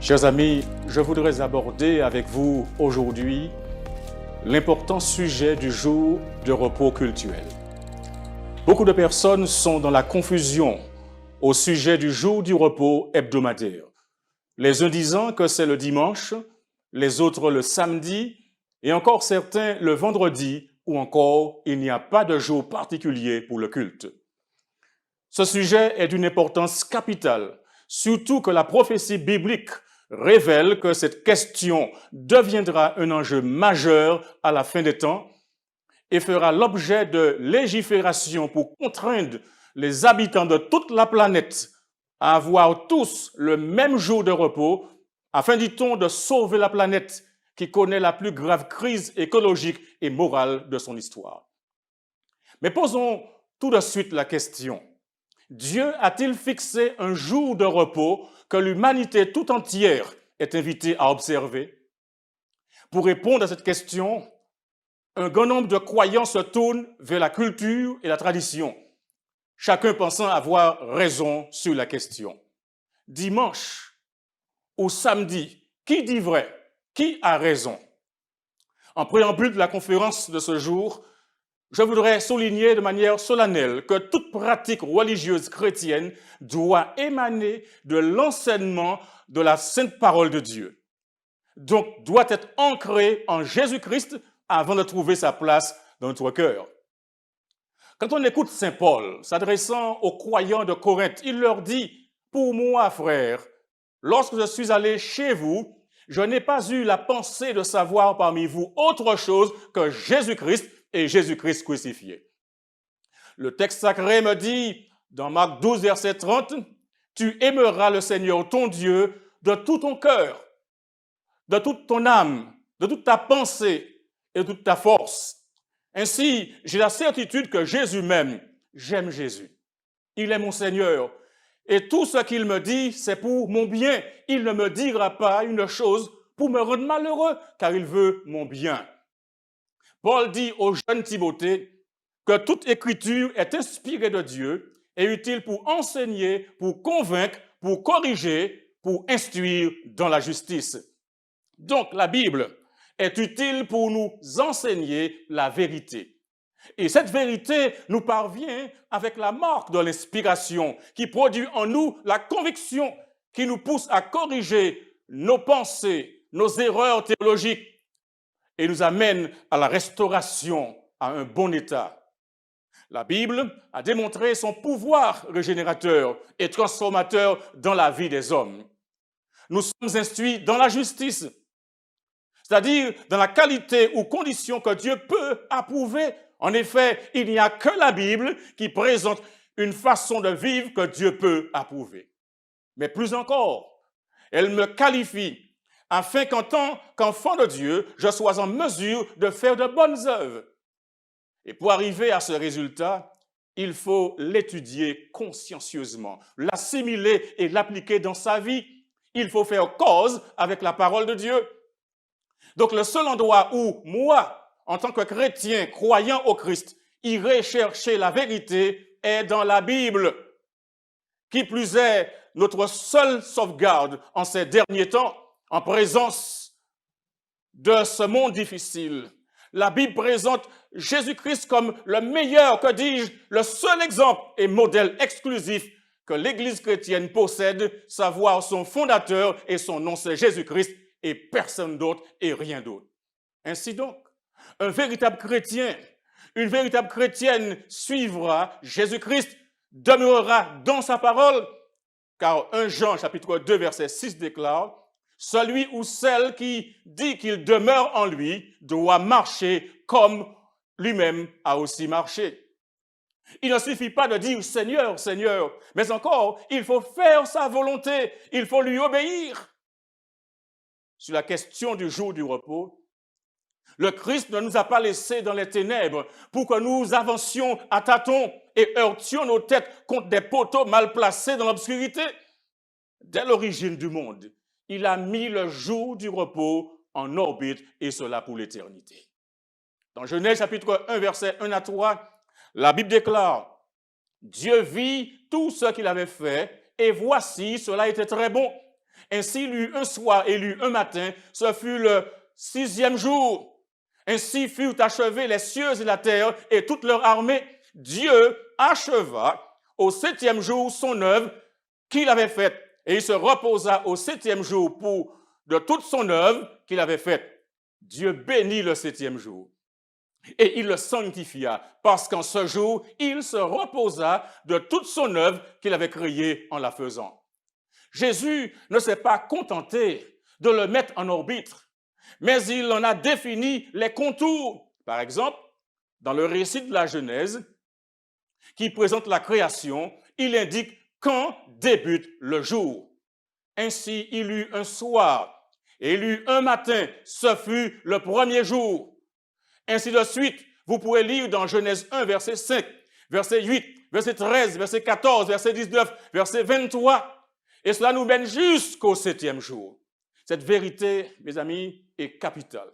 Chers amis, je voudrais aborder avec vous aujourd'hui l'important sujet du jour de repos cultuel. Beaucoup de personnes sont dans la confusion au sujet du jour du repos hebdomadaire. Les uns disant que c'est le dimanche, les autres le samedi, et encore certains le vendredi, ou encore il n'y a pas de jour particulier pour le culte. Ce sujet est d'une importance capitale, surtout que la prophétie biblique révèle que cette question deviendra un enjeu majeur à la fin des temps et fera l'objet de légifération pour contraindre les habitants de toute la planète à avoir tous le même jour de repos, afin, dit-on, de sauver la planète qui connaît la plus grave crise écologique et morale de son histoire. Mais posons tout de suite la question. Dieu a-t-il fixé un jour de repos que l'humanité tout entière est invitée à observer? Pour répondre à cette question, un grand nombre de croyants se tournent vers la culture et la tradition, chacun pensant avoir raison sur la question. Dimanche ou samedi, qui dit vrai? Qui a raison? En préambule de la conférence de ce jour, je voudrais souligner de manière solennelle que toute pratique religieuse chrétienne doit émaner de l'enseignement de la sainte parole de Dieu. Donc, doit être ancrée en Jésus-Christ avant de trouver sa place dans notre cœur. Quand on écoute Saint Paul s'adressant aux croyants de Corinthe, il leur dit « Pour moi, frères, lorsque je suis allé chez vous, je n'ai pas eu la pensée de savoir parmi vous autre chose que Jésus-Christ et Jésus-Christ crucifié. » Le texte sacré me dit, dans Marc 12, verset 30, « Tu aimeras le Seigneur ton Dieu de tout ton cœur, de toute ton âme, de toute ta pensée et de toute ta force. » Ainsi, j'ai la certitude que Jésus m'aime. J'aime Jésus. Il est mon Seigneur. Et tout ce qu'il me dit, c'est pour mon bien. Il ne me dira pas une chose pour me rendre malheureux, car il veut mon bien. Paul dit au jeune Timothée que toute écriture est inspirée de Dieu et utile pour enseigner, pour convaincre, pour corriger, pour instruire dans la justice. Donc la Bible est utile pour nous enseigner la vérité. Et cette vérité nous parvient avec la marque de l'inspiration qui produit en nous la conviction qui nous pousse à corriger nos pensées, nos erreurs théologiques et nous amène à la restauration à un bon état. La Bible a démontré son pouvoir régénérateur et transformateur dans la vie des hommes. Nous sommes instruits dans la justice, c'est-à-dire dans la qualité ou condition que Dieu peut approuver. En effet, il n'y a que la Bible qui présente une façon de vivre que Dieu peut approuver. Mais plus encore, elle me qualifie afin qu'en tant qu'enfant de Dieu, je sois en mesure de faire de bonnes œuvres. Et pour arriver à ce résultat, il faut l'étudier consciencieusement, l'assimiler et l'appliquer dans sa vie. Il faut faire cause avec la parole de Dieu. Donc le seul endroit où moi, en tant que chrétien croyant au Christ, irai chercher la vérité est dans la Bible. Qui plus est, notre seule sauvegarde en ces derniers temps, en présence de ce monde difficile. La Bible présente Jésus-Christ comme le meilleur, que dis-je, le seul exemple et modèle exclusif que l'Église chrétienne possède, savoir son fondateur et son nom c'est Jésus-Christ et personne d'autre et rien d'autre. Ainsi donc, un véritable chrétien, une véritable chrétienne suivra Jésus-Christ, demeurera dans sa parole, car 1 Jean chapitre 2 verset 6 déclare « Celui ou celle qui dit qu'il demeure en lui doit marcher comme lui-même a aussi marché. » Il ne suffit pas de dire « Seigneur, Seigneur », mais encore, il faut faire sa volonté, il faut lui obéir. Sur la question du jour du repos, le Christ ne nous a pas laissés dans les ténèbres pour que nous avancions à tâtons et heurtions nos têtes contre des poteaux mal placés dans l'obscurité. Dès l'origine du monde, il a mis le jour du repos en orbite et cela pour l'éternité. Dans Genèse chapitre 1, versets 1 à 3, la Bible déclare « Dieu vit tout ce qu'il avait fait et voici, cela était très bon. Ainsi, il y eut un soir et il y eut un matin, ce fut le 6e jour. Ainsi furent achevés les cieux et la terre et toute leur armée. Dieu acheva au 7e jour son œuvre qu'il avait faite. Et il se reposa au 7e jour de toute son œuvre qu'il avait faite. Dieu bénit le 7e jour. Et il le sanctifia, parce qu'en ce jour, il se reposa de toute son œuvre qu'il avait créée en la faisant. Jésus ne s'est pas contenté de le mettre en orbite, mais il en a défini les contours. Par exemple, dans le récit de la Genèse, qui présente la création, il indique quand débute le jour. Ainsi, il y eut un soir et il y eut un matin, ce fut le 1er jour. Ainsi de suite, vous pouvez lire dans Genèse 1, verset 5, verset 8, verset 13, verset 14, verset 19, verset 23. Et cela nous mène jusqu'au 7e jour. Cette vérité, mes amis, est capitale.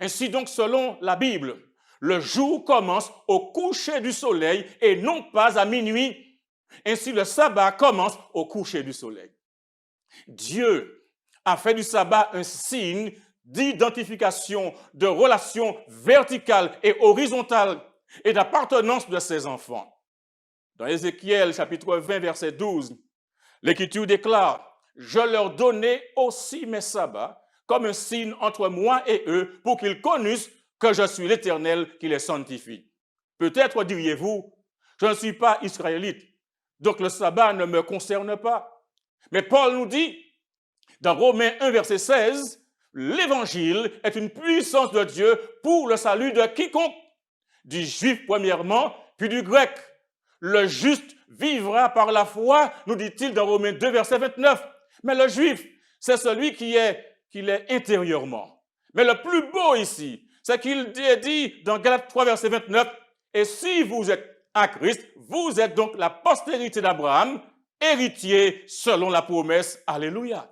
Ainsi donc, selon la Bible, le jour commence au coucher du soleil et non pas à minuit. Ainsi, le sabbat commence au coucher du soleil. Dieu a fait du sabbat un signe d'identification, de relation verticale et horizontale et d'appartenance de ses enfants. Dans Ézéchiel, chapitre 20, verset 12, l'Écriture déclare « Je leur donnai aussi mes sabbats comme un signe entre moi et eux pour qu'ils connaissent que je suis l'Éternel qui les sanctifie. » Peut-être diriez-vous, je ne suis pas israélite, donc le sabbat ne me concerne pas. Mais Paul nous dit, dans Romains 1, verset 16, l'Évangile est une puissance de Dieu pour le salut de quiconque, du juif premièrement, puis du grec. Le juste vivra par la foi, nous dit-il dans Romains 2, verset 29. Mais le juif, c'est celui qui l'est intérieurement. Mais le plus beau ici, c'est qu'il est dit dans Galates 3, verset 29, « Et si vous êtes à Christ, vous êtes donc la postérité d'Abraham, héritier selon la promesse. » Alléluia.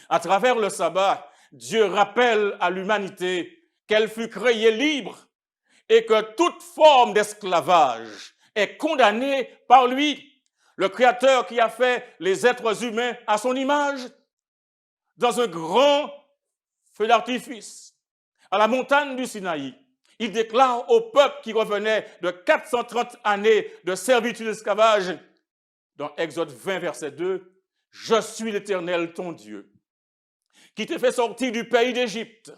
À travers le sabbat, Dieu rappelle à l'humanité qu'elle fut créée libre et que toute forme d'esclavage est condamnée par lui, le Créateur qui a fait les êtres humains à son image. Dans un grand feu d'artifice, à la montagne du Sinaï, il déclare au peuple qui revenait de 430 années de servitude d'esclavage, dans Exode 20, verset 2, « Je suis l'Éternel, ton Dieu, qui t'ai fait sortir du pays d'Égypte,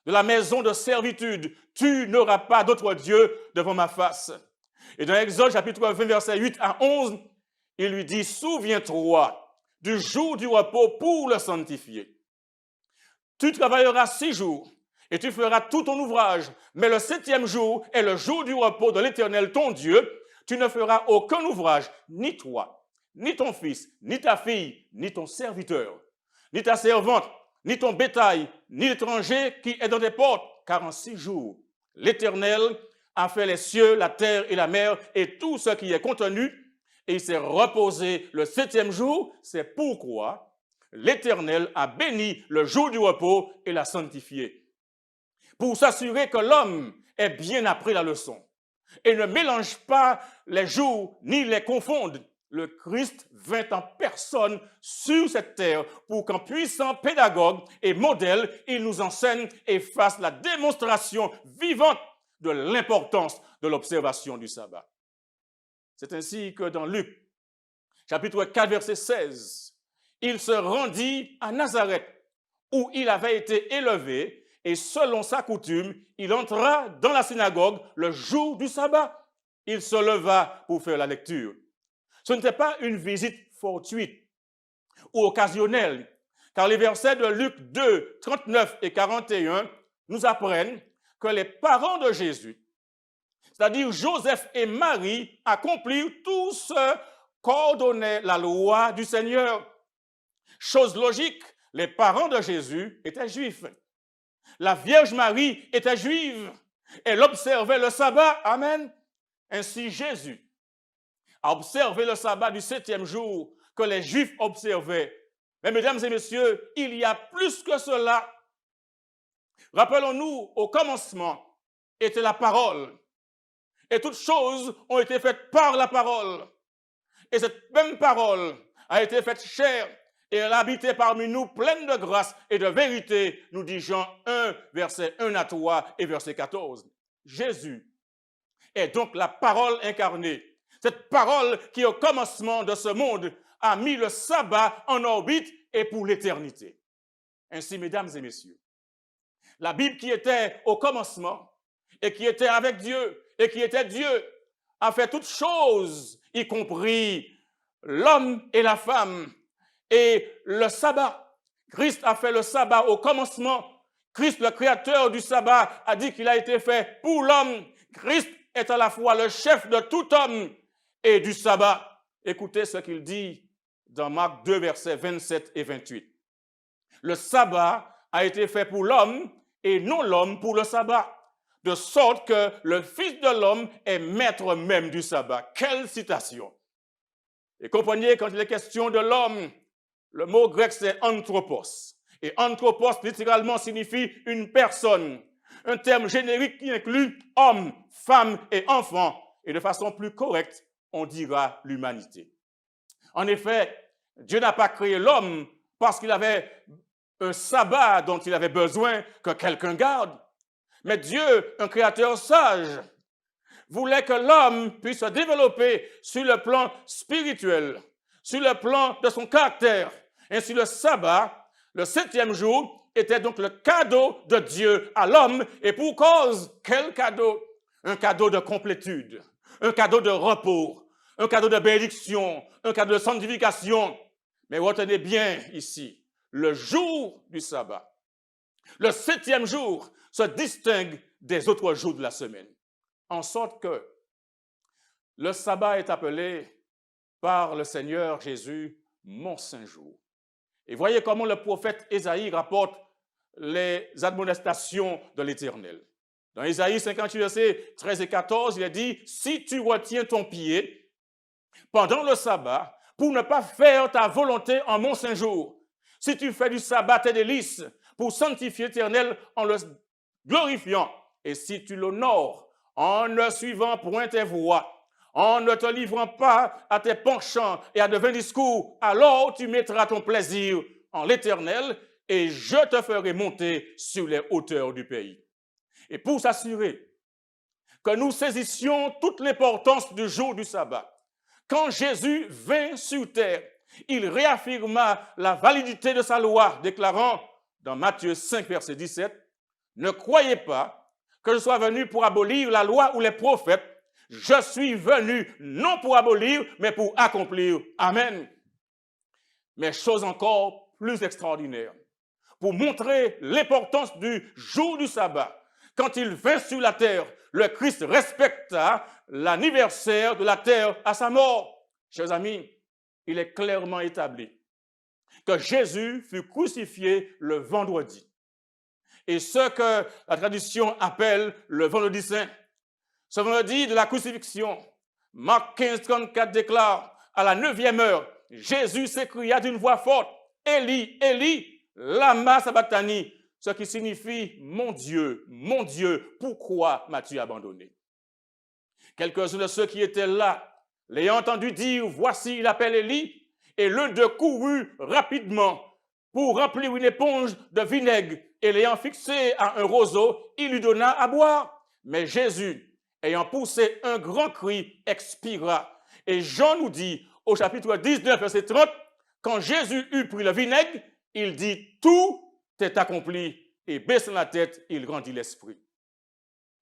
de la maison de servitude. Tu n'auras pas d'autre Dieu devant ma face. » Et dans Exode chapitre 20, verset 8 à 11, il lui dit, « Souviens-toi du jour du repos pour le sanctifier. Tu travailleras 6 jours et tu feras tout ton ouvrage, mais le 7e jour est le jour du repos de l'Éternel ton Dieu. Tu ne feras aucun ouvrage, ni toi, ni ton fils, ni ta fille, ni ton serviteur, ni ta servante, ni ton bétail, ni l'étranger qui est dans tes portes, car en 6 jours, l'Éternel a fait les cieux, la terre et la mer et tout ce qui est contenu, et il s'est reposé le 7e jour. C'est pourquoi l'Éternel a béni le jour du repos et l'a sanctifié, pour s'assurer que l'homme ait bien appris la leçon et ne mélange pas les jours ni les confonde. Le Christ vint en personne sur cette terre pour qu'en puissant pédagogue et modèle, il nous enseigne et fasse la démonstration vivante de l'importance de l'observation du sabbat. C'est ainsi que dans Luc, chapitre 4, verset 16, il se rendit à Nazareth, où il avait été élevé, et selon sa coutume, il entra dans la synagogue le jour du sabbat. Il se leva pour faire la lecture. Ce n'était pas une visite fortuite ou occasionnelle, car les versets de Luc 2, 39 et 41 nous apprennent que les parents de Jésus, c'est-à-dire Joseph et Marie, accomplirent tout ce qu'ordonnait la loi du Seigneur. Chose logique, les parents de Jésus étaient juifs. La Vierge Marie était juive. Elle observait le sabbat. Amen. Ainsi, Jésus a observé le sabbat du 7e jour que les Juifs observaient. Mais mesdames et messieurs, il y a plus que cela. Rappelons-nous, au commencement était la parole. Et toutes choses ont été faites par la parole. Et cette même parole a été faite chair et elle habitait parmi nous pleine de grâce et de vérité, nous dit Jean 1, verset 1 à 3 et verset 14. Jésus est donc la parole incarnée. Cette parole qui, au commencement de ce monde, a mis le sabbat en orbite et pour l'éternité. Ainsi, mesdames et messieurs, la Bible qui était au commencement et qui était avec Dieu et qui était Dieu a fait toutes choses, y compris l'homme et la femme et le sabbat. Christ a fait le sabbat au commencement. Christ, le créateur du sabbat, a dit qu'il a été fait pour l'homme. Christ est à la fois le chef de tout homme et du sabbat. Écoutez ce qu'il dit dans Marc 2, versets 27 et 28. Le sabbat a été fait pour l'homme et non l'homme pour le sabbat, de sorte que le Fils de l'homme est maître même du sabbat. Quelle citation! Et comprenez, quand il est question de l'homme, le mot grec c'est anthropos. Et anthropos littéralement signifie une personne, un terme générique qui inclut homme, femme et enfant. Et de façon plus correcte, on dira l'humanité. En effet, Dieu n'a pas créé l'homme parce qu'il avait un sabbat dont il avait besoin que quelqu'un garde. Mais Dieu, un créateur sage, voulait que l'homme puisse se développer sur le plan spirituel, sur le plan de son caractère. Ainsi, le sabbat, le 7e jour, était donc le cadeau de Dieu à l'homme. Et pour cause, quel cadeau? Un cadeau de complétude, un cadeau de repos, un cadeau de bénédiction, un cadeau de sanctification. Mais retenez bien ici, le jour du sabbat, le 7e jour, se distingue des autres jours de la semaine. En sorte que le sabbat est appelé par le Seigneur Jésus mon saint jour. Et voyez comment le prophète Ésaïe rapporte les admonestations de l'Éternel. Dans Ésaïe 58, versets 13 et 14, il est dit « Si tu retiens ton pied pendant le sabbat pour ne pas faire ta volonté en mon saint jour, si tu fais du sabbat tes délices pour sanctifier l'Éternel en le glorifiant, et si tu l'honores en ne suivant point tes voies, en ne te livrant pas à tes penchants et à de vains discours, alors tu mettras ton plaisir en l'Éternel et je te ferai monter sur les hauteurs du pays. » Et pour s'assurer que nous saisissions toute l'importance du jour du sabbat, quand Jésus vint sur terre, il réaffirma la validité de sa loi, déclarant dans Matthieu 5, verset 17, « Ne croyez pas que je sois venu pour abolir la loi ou les prophètes. Je suis venu non pour abolir, mais pour accomplir. » Amen. Mais chose encore plus extraordinaire, pour montrer l'importance du jour du sabbat, quand il vint sur la terre, le Christ respecta l'anniversaire de la terre à sa mort. Chers amis, il est clairement établi que Jésus fut crucifié le vendredi. Et ce que la tradition appelle le vendredi saint. Ce vendredi de la crucifixion, Marc 15, 34 déclare, à la 9e heure, Jésus s'écria d'une voix forte, « Élie, Élie, lama sabachthani », ce qui signifie « Mon Dieu, pourquoi m'as-tu abandonné ?» Quelques-uns de ceux qui étaient là, l'ayant entendu dire « Voici, il appelle Élie », et l'un d'eux courut rapidement pour remplir une éponge de vinaigre, et l'ayant fixé à un roseau, il lui donna à boire. Mais Jésus, ayant poussé un grand cri, expira. Et Jean nous dit, au chapitre 19, verset 30, quand Jésus eut pris le vinaigre, il dit, tout est accompli, et baissant la tête, il rendit l'esprit.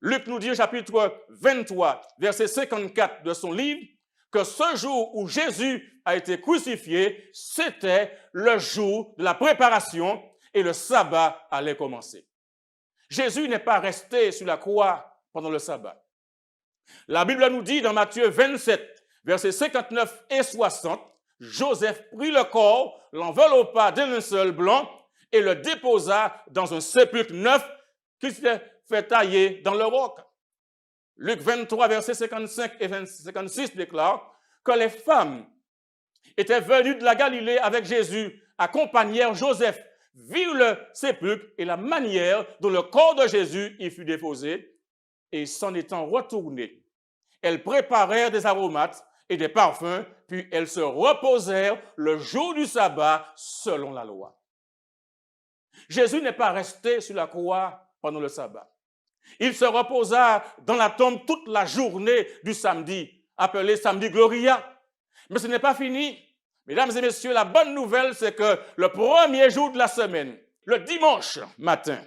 Luc nous dit au chapitre 23, verset 54 de son livre, que ce jour où Jésus a été crucifié, c'était le jour de la préparation et le sabbat allait commencer. Jésus n'est pas resté sur la croix pendant le sabbat. La Bible nous dit dans Matthieu 27, versets 59 et 60, Joseph prit le corps, l'enveloppa d'un linceul blanc et le déposa dans un sépulcre neuf qu'il s'était fait tailler dans le roc. Luc 23, versets 55 et 56 déclare que les femmes étaient venues de la Galilée avec Jésus, accompagnèrent Joseph, virent le sépulcre et la manière dont le corps de Jésus y fut déposé, et s'en étant retournées, elles préparèrent des aromates et des parfums, puis elles se reposèrent le jour du sabbat selon la loi. Jésus n'est pas resté sur la croix pendant le sabbat. Il se reposa dans la tombe toute la journée du samedi, appelé samedi Gloria. Mais ce n'est pas fini. Mesdames et messieurs, la bonne nouvelle, c'est que le premier jour de la semaine, le dimanche matin,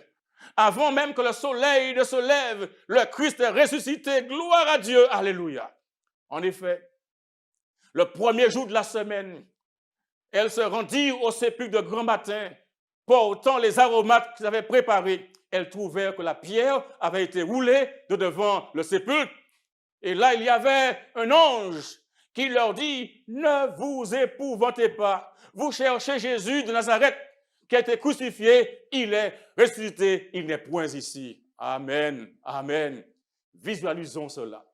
avant même que le soleil ne se lève, le Christ est ressuscité. Gloire à Dieu. Alléluia. En effet, le premier jour de la semaine, elles se rendirent au sépulcre de grand matin, portant les aromates qu'ils avaient préparés. Elles trouvèrent que la pierre avait été roulée de devant le sépulcre. Et là, il y avait un ange qui leur dit, ne vous épouvantez pas. Vous cherchez Jésus de Nazareth qui a été crucifié. Il est ressuscité. Il n'est point ici. Amen. Amen. Visualisons cela.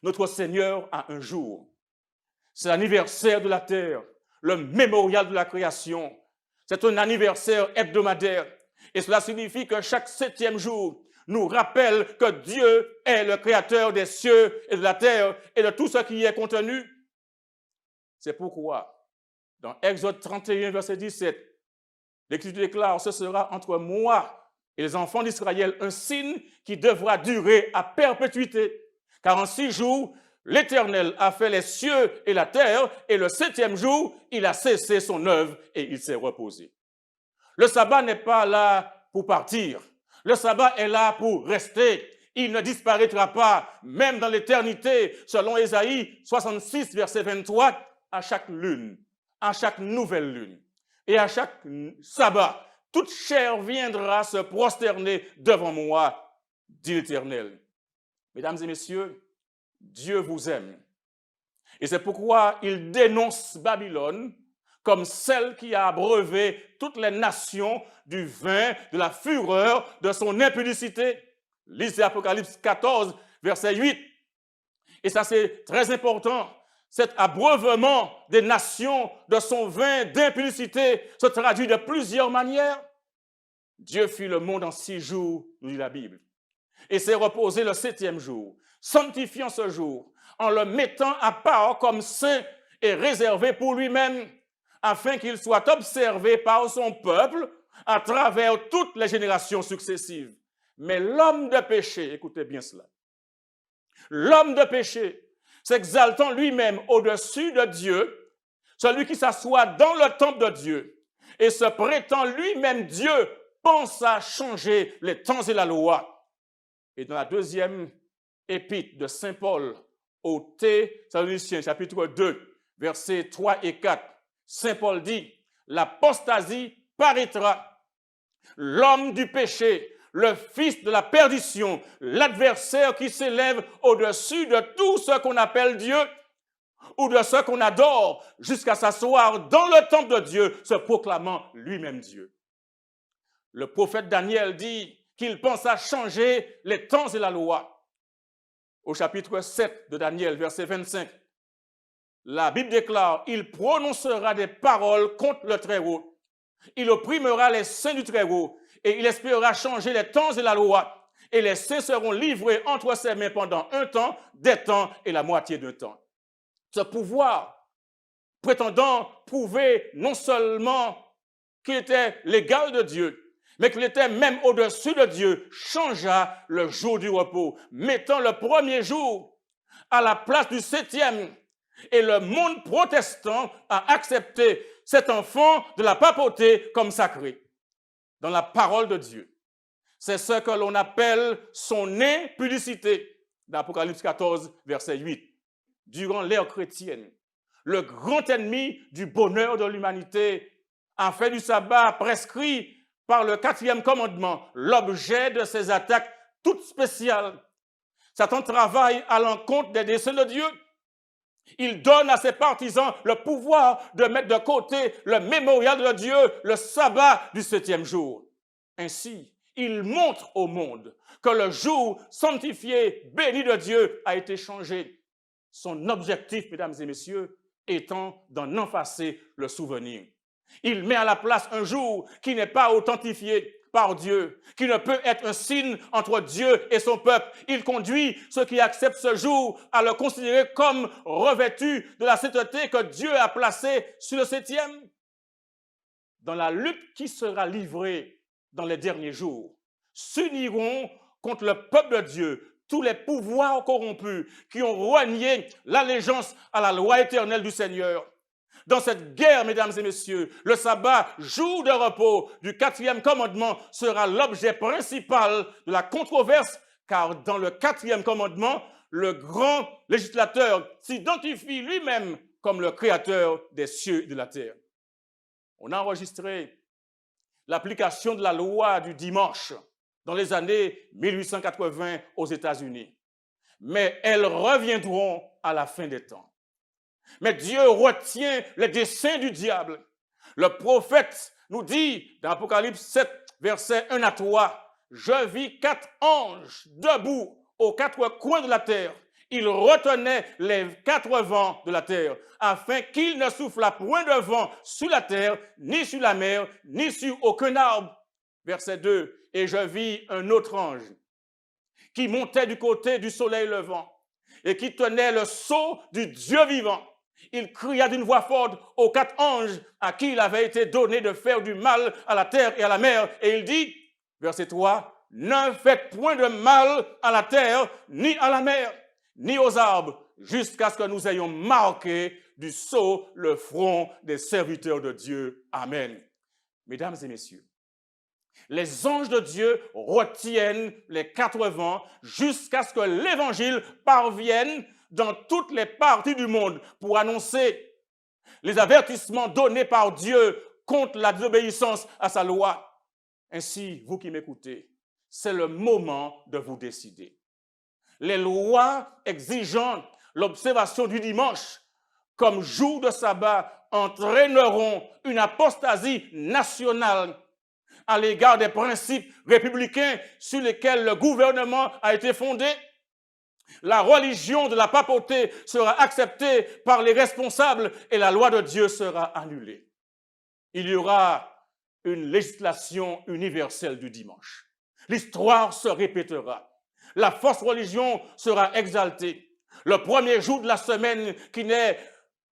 Notre Seigneur a un jour. C'est l'anniversaire de la terre, le mémorial de la création. C'est un anniversaire hebdomadaire. Et cela signifie que chaque 7e jour nous rappelle que Dieu est le créateur des cieux et de la terre et de tout ce qui y est contenu. C'est pourquoi, dans Exode 31, verset 17, l'Écriture déclare, ce sera entre moi et les enfants d'Israël un signe qui devra durer à perpétuité. Car en 6 jours, l'Éternel a fait les cieux et la terre, et le 7e jour, il a cessé son œuvre et il s'est reposé. Le sabbat n'est pas là pour partir. Le sabbat est là pour rester. Il ne disparaîtra pas, même dans l'éternité, selon Ésaïe 66, verset 23, à chaque lune, à chaque nouvelle lune et à chaque sabbat. Toute chair viendra se prosterner devant moi, dit l'Éternel. Mesdames et messieurs, Dieu vous aime. Et c'est pourquoi il dénonce Babylone comme celle qui a abreuvé toutes les nations du vin de la fureur de son impudicité. Lisez Apocalypse 14, verset 8. Et ça, c'est très important. Cet abreuvement des nations de son vin d'impudicité se traduit de plusieurs manières. Dieu fit le monde en 6 jours, nous dit la Bible, et s'est reposé le 7e jour, sanctifiant ce jour, en le mettant à part comme saint et réservé pour lui-même, afin qu'il soit observé par son peuple à travers toutes les générations successives. Mais l'homme de péché, écoutez bien cela, l'homme de péché, s'exaltant lui-même au-dessus de Dieu, celui qui s'assoit dans le temple de Dieu et se prétend lui-même Dieu, pense à changer les temps et la loi. Et dans la 2e épître de Saint Paul aux Thessaloniciens, chapitre 2, versets 3 et 4, Saint Paul dit, l'apostasie paraîtra, l'homme du péché, le fils de la perdition, l'adversaire qui s'élève au-dessus de tout ce qu'on appelle Dieu ou de ce qu'on adore, jusqu'à s'asseoir dans le temple de Dieu, se proclamant lui-même Dieu. Le prophète Daniel dit qu'il pense à changer les temps et la loi. Au chapitre 7 de Daniel, verset 25, la Bible déclare, il prononcera des paroles contre le Très-Haut. Il opprimera les saints du Très-Haut et il espérera changer les temps et la loi. Et les saints seront livrés entre ses mains pendant un temps, des temps et la moitié d'un temps. Ce pouvoir, prétendant prouver non seulement qu'il était l'égal de Dieu, mais qu'il était même au-dessus de Dieu, changea le jour du repos, mettant le premier jour à la place du 7e. Et le monde protestant a accepté cet enfant de la papauté comme sacré dans la parole de Dieu. C'est ce que l'on appelle son impudicité, dans Apocalypse 14, verset 8. Durant l'ère chrétienne, le grand ennemi du bonheur de l'humanité a fait du sabbat prescrit par le 4e commandement l'objet de ses attaques toutes spéciales. Satan travaille à l'encontre des desseins de Dieu. Il donne à ses partisans le pouvoir de mettre de côté le mémorial de Dieu, le sabbat du 7e jour. Ainsi, il montre au monde que le jour sanctifié, béni de Dieu, a été changé. Son objectif, mesdames et messieurs, étant d'en effacer le souvenir. Il met à la place un jour qui n'est pas authentifié par Dieu, qui ne peut être un signe entre Dieu et son peuple. Il conduit ceux qui acceptent ce jour à le considérer comme revêtu de la sainteté que Dieu a placée sur le 7e. Dans la lutte qui sera livrée dans les derniers jours, s'uniront contre le peuple de Dieu tous les pouvoirs corrompus qui ont renié l'allégeance à la loi éternelle du Seigneur. Dans cette guerre, mesdames et messieurs, le sabbat, jour de repos du 4e commandement, sera l'objet principal de la controverse, car dans le 4e commandement, le grand législateur s'identifie lui-même comme le créateur des cieux et de la terre. On a enregistré l'application de la loi du dimanche dans les années 1880 aux États-Unis. Mais elles reviendront à la fin des temps. Mais Dieu retient les desseins du diable. Le prophète nous dit dans Apocalypse 7, versets 1 à 3, « Je vis 4 anges debout aux 4 coins de la terre. Ils retenaient les 4 vents de la terre, afin qu'il ne soufflât point de vent sur la terre, ni sur la mer, ni sur aucun arbre. » Verset 2, « Et je vis un autre ange qui montait du côté du soleil levant et qui tenait le sceau du Dieu vivant. Il cria d'une voix forte aux 4 anges à qui il avait été donné de faire du mal à la terre et à la mer. Et il dit, verset 3, « Ne faites point de mal à la terre, ni à la mer, ni aux arbres, jusqu'à ce que nous ayons marqué du sceau le front des serviteurs de Dieu. Amen. » Mesdames et messieurs, les anges de Dieu retiennent les 4 vents jusqu'à ce que l'Évangile parvienne dans toutes les parties du monde pour annoncer les avertissements donnés par Dieu contre la désobéissance à sa loi. Ainsi, vous qui m'écoutez, c'est le moment de vous décider. Les lois exigeant l'observation du dimanche comme jour de sabbat entraîneront une apostasie nationale à l'égard des principes républicains sur lesquels le gouvernement a été fondé. La religion de la papauté sera acceptée par les responsables et la loi de Dieu sera annulée. Il y aura une législation universelle du dimanche. L'histoire se répétera. La fausse religion sera exaltée. Le premier jour de la semaine, qui n'est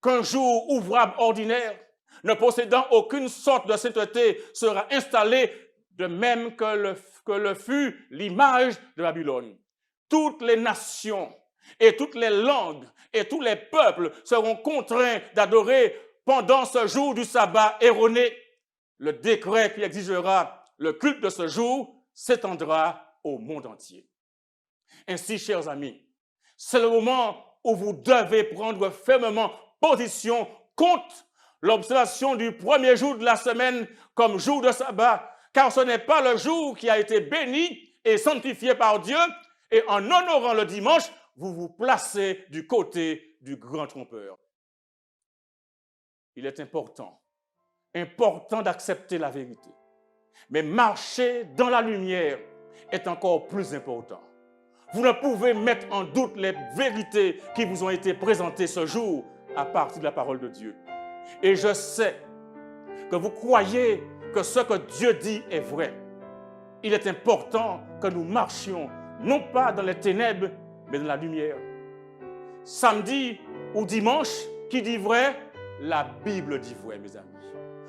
qu'un jour ouvrable ordinaire, ne possédant aucune sorte de sainteté, sera installé de même que le fut l'image de Babylone. Toutes les nations et toutes les langues et tous les peuples seront contraints d'adorer pendant ce jour du sabbat erroné. Le décret qui exigera le culte de ce jour s'étendra au monde entier. Ainsi, chers amis, c'est le moment où vous devez prendre fermement position contre l'observation du premier jour de la semaine comme jour de sabbat, car ce n'est pas le jour qui a été béni et sanctifié par Dieu, et en honorant le dimanche, vous vous placez du côté du grand trompeur. Il est important d'accepter la vérité, mais marcher dans la lumière est encore plus important. Vous ne pouvez mettre en doute les vérités qui vous ont été présentées ce jour à partir de la parole de Dieu. Et je sais que vous croyez que ce que Dieu dit est vrai. Il est important que nous marchions, non pas dans les ténèbres, mais dans la lumière. Samedi ou dimanche, qui dit vrai? La Bible dit vrai, mes amis.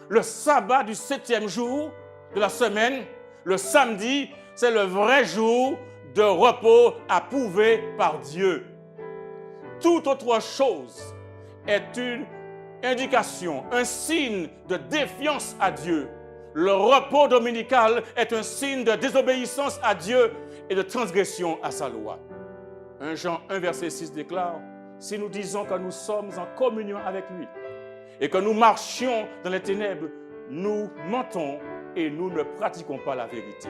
Le sabbat du 7e jour de la semaine, le samedi, c'est le vrai jour de repos approuvé par Dieu. Toute autre chose est une indication, un signe de défiance à Dieu. Le repos dominical est un signe de désobéissance à Dieu et de transgression à sa loi. 1 Jean 1, verset 6 déclare, « Si nous disons que nous sommes en communion avec lui et que nous marchions dans les ténèbres, nous mentons et nous ne pratiquons pas la vérité. »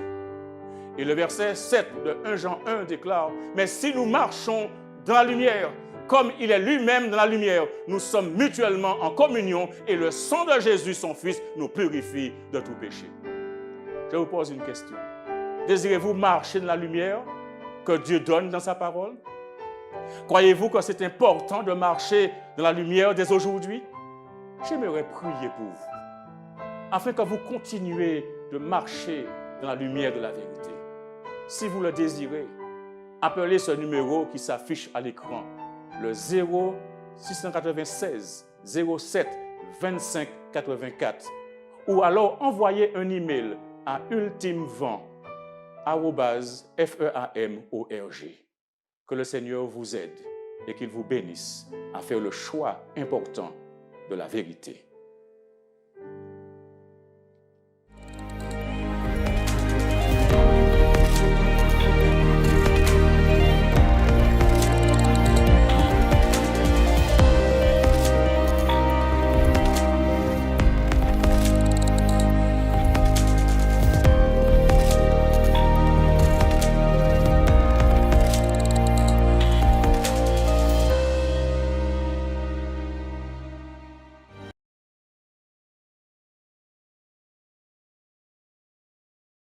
Et le verset 7 de 1 Jean 1 déclare, « Mais si nous marchons dans la lumière, comme il est lui-même dans la lumière, nous sommes mutuellement en communion et le sang de Jésus, son Fils, nous purifie de tout péché. » Je vous pose une question. Désirez-vous marcher dans la lumière que Dieu donne dans sa parole? Croyez-vous que c'est important de marcher dans la lumière dès aujourd'hui? J'aimerais prier pour vous, afin que vous continuiez de marcher dans dans la lumière de la vérité. Si vous le désirez, appelez ce numéro qui s'affiche à l'écran, le 0696 07 25 84, ou alors envoyez un email à ultimevent@feam.org. Que le Seigneur vous aide et qu'il vous bénisse à faire le choix important de la vérité.